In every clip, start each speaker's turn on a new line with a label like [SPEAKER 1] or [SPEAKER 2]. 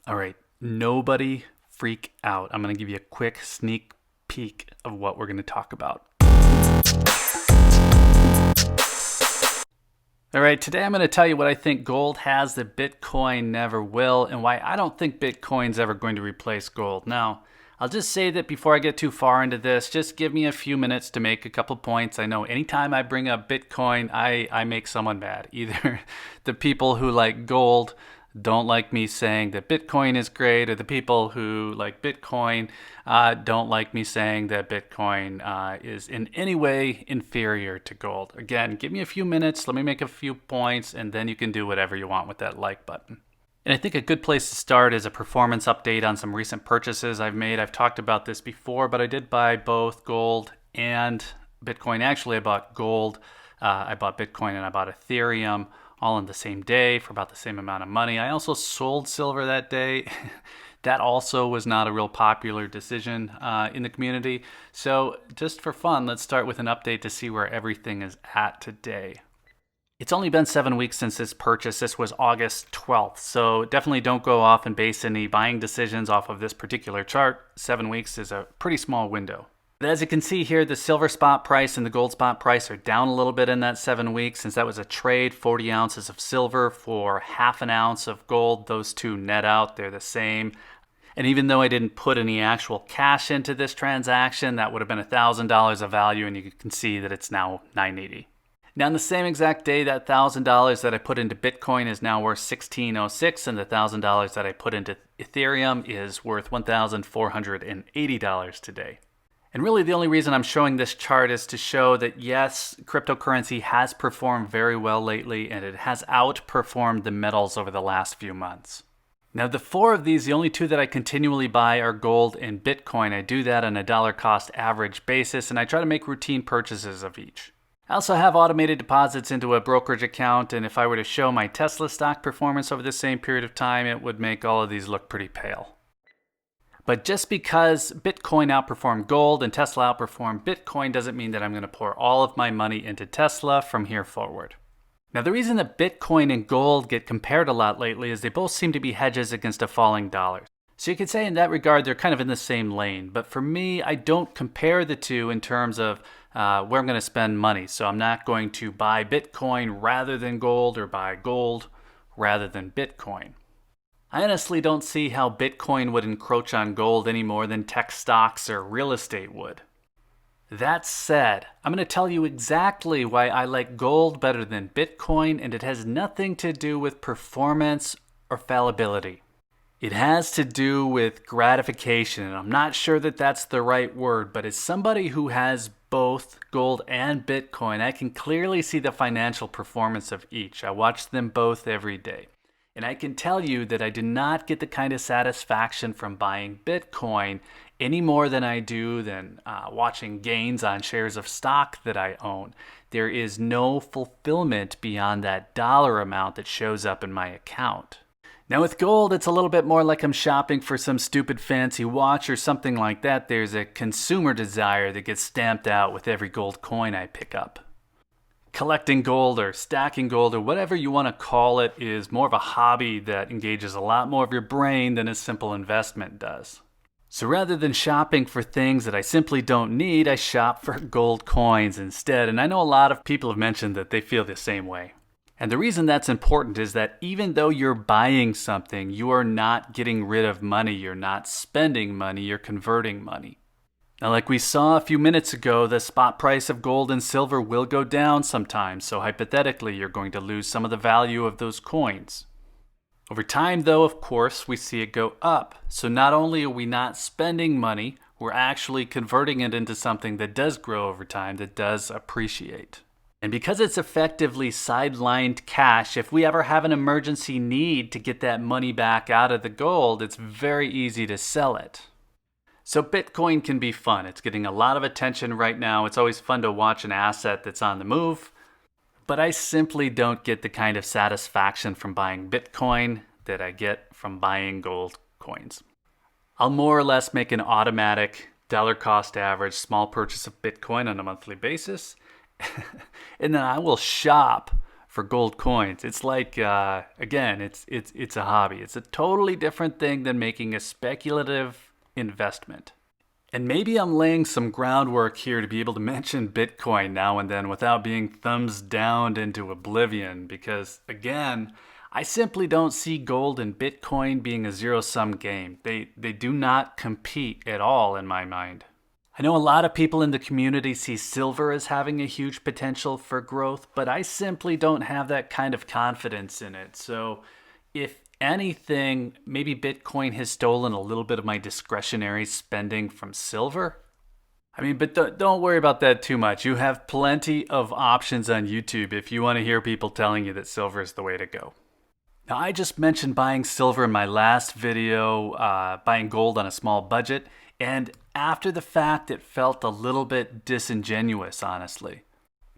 [SPEAKER 1] All right, nobody freak out. I'm going to give you a quick sneak peek of what we're going to talk about. All right, today I'm going to tell you what I think gold has that Bitcoin never will, and why I don't think Bitcoin's ever going to replace gold. Now, I'll just say that before I get too far into this, just give me a few minutes to make a couple points. I know anytime I bring up Bitcoin, I make someone mad. Either the people who like gold don't like me saying that Bitcoin is great, or the people who like Bitcoin don't like me saying that Bitcoin is in any way inferior to gold. Again, give me a few minutes, let me make a few points, and then you can do whatever you want with that like button. And I think a good place to start is a performance update on some recent purchases I've made. I've talked about this before, but I did buy both gold and Bitcoin. Actually, I bought gold, I bought Bitcoin, and I bought Ethereum all in the same day for about the same amount of money. I also sold silver that day. That also was not a real popular decision in the community. So just for fun, let's start with an update to see where everything is at today. It's only been 7 weeks since this purchase. This was August 12th. So definitely don't go off and base any buying decisions off of this particular chart. 7 weeks is a pretty small window. As you can see here, the silver spot price and the gold spot price are down a little bit in that 7 weeks. Since that was a trade, 40 ounces of silver for half an ounce of gold. Those two net out, they're the same. And even though I didn't put any actual cash into this transaction, that would have been $1,000 of value, and you can see that it's now $980. Now, on the same exact day, that $1,000 that I put into Bitcoin is now worth $1,606, and the $1,000 that I put into Ethereum is worth $1,480 today. And really the only reason I'm showing this chart is to show that yes, cryptocurrency has performed very well lately, and it has outperformed the metals over the last few months. Now, the four of these, the only two that I continually buy are gold and Bitcoin. I do that on a dollar cost average basis, and I try to make routine purchases of each. I also have automated deposits into a brokerage account, and if I were to show my Tesla stock performance over the same period of time, it would make all of these look pretty pale. But just because Bitcoin outperformed gold and Tesla outperformed Bitcoin doesn't mean that I'm going to pour all of my money into Tesla from here forward. Now, the reason that Bitcoin and gold get compared a lot lately is they both seem to be hedges against a falling dollar. So you could say in that regard, they're kind of in the same lane. But for me, I don't compare the two in terms of where I'm going to spend money. So I'm not going to buy Bitcoin rather than gold, or buy gold rather than Bitcoin. I honestly don't see how Bitcoin would encroach on gold any more than tech stocks or real estate would. That said, I'm going to tell you exactly why I like gold better than Bitcoin, and it has nothing to do with performance or fallibility. It has to do with gratification, and I'm not sure that that's the right word, but as somebody who has both gold and Bitcoin, I can clearly see the financial performance of each. I watch them both every day. And I can tell you that I do not get the kind of satisfaction from buying Bitcoin any more than I do than watching gains on shares of stock that I own. There is no fulfillment beyond that dollar amount that shows up in my account. Now with gold, it's a little bit more like I'm shopping for some stupid fancy watch or something like that. There's a consumer desire that gets stamped out with every gold coin I pick up. Collecting gold or stacking gold or whatever you want to call it is more of a hobby that engages a lot more of your brain than a simple investment does. So rather than shopping for things that I simply don't need, I shop for gold coins instead. And I know a lot of people have mentioned that they feel the same way. And the reason that's important is that even though you're buying something, you are not getting rid of money, you're not spending money, you're converting money. Now, like we saw a few minutes ago, the spot price of gold and silver will go down sometimes, so hypothetically, you're going to lose some of the value of those coins. Over time, though, of course, we see it go up. So not only are we not spending money, we're actually converting it into something that does grow over time, that does appreciate. And because it's effectively sidelined cash, if we ever have an emergency need to get that money back out of the gold, it's very easy to sell it. So Bitcoin can be fun. It's getting a lot of attention right now. It's always fun to watch an asset that's on the move. But I simply don't get the kind of satisfaction from buying Bitcoin that I get from buying gold coins. I'll more or less make an automatic dollar cost average small purchase of Bitcoin on a monthly basis. And then I will shop for gold coins. It's like, again, it's a hobby. It's a totally different thing than making a speculative investment. And maybe I'm laying some groundwork here to be able to mention Bitcoin now and then without being thumbs down into oblivion, because again, I simply don't see gold and Bitcoin being a zero-sum game. They do not compete at all in my mind. I know a lot of people in the community see silver as having a huge potential for growth, but I simply don't have that kind of confidence in it. So if anything, maybe Bitcoin has stolen a little bit of my discretionary spending from silver. I mean, but don't worry about that too much. You have plenty of options on YouTube if you want to hear people telling you that silver is the way to go. Now, I just mentioned buying silver in my last video, buying gold on a small budget, and after the fact, it felt a little bit disingenuous, honestly.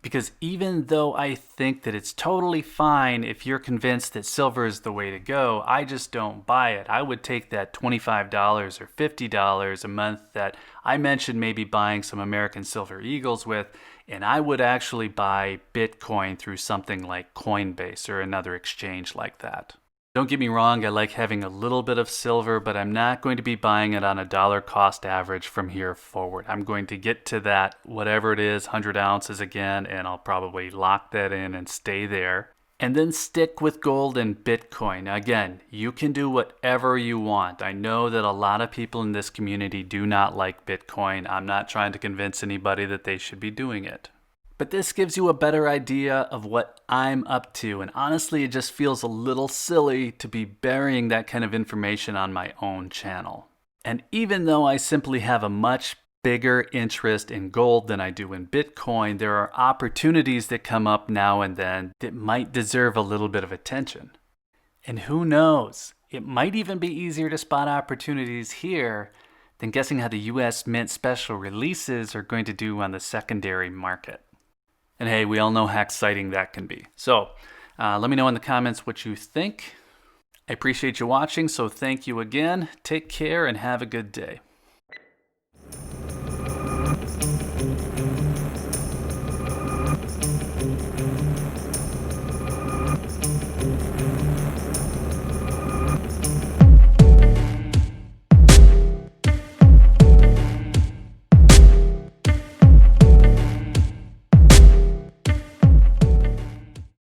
[SPEAKER 1] Because even though I think that it's totally fine if you're convinced that silver is the way to go, I just don't buy it. I would take that $25 or $50 a month that I mentioned maybe buying some American Silver Eagles with, and I would actually buy Bitcoin through something like Coinbase or another exchange like that. Don't get me wrong, I like having a little bit of silver, but I'm not going to be buying it on a dollar cost average from here forward. I'm going to get to that, whatever it is, 100 ounces again, and I'll probably lock that in and stay there. And then stick with gold and Bitcoin. Again, you can do whatever you want. I know that a lot of people in this community do not like Bitcoin. I'm not trying to convince anybody that they should be doing it. But this gives you a better idea of what I'm up to, and honestly, it just feels a little silly to be burying that kind of information on my own channel. And even though I simply have a much bigger interest in gold than I do in Bitcoin, there are opportunities that come up now and then that might deserve a little bit of attention. And who knows, it might even be easier to spot opportunities here than guessing how the US Mint special releases are going to do on the secondary market. And hey, we all know how exciting that can be. So let me know in the comments what you think. I appreciate you watching, so thank you again. Take care and have a good day.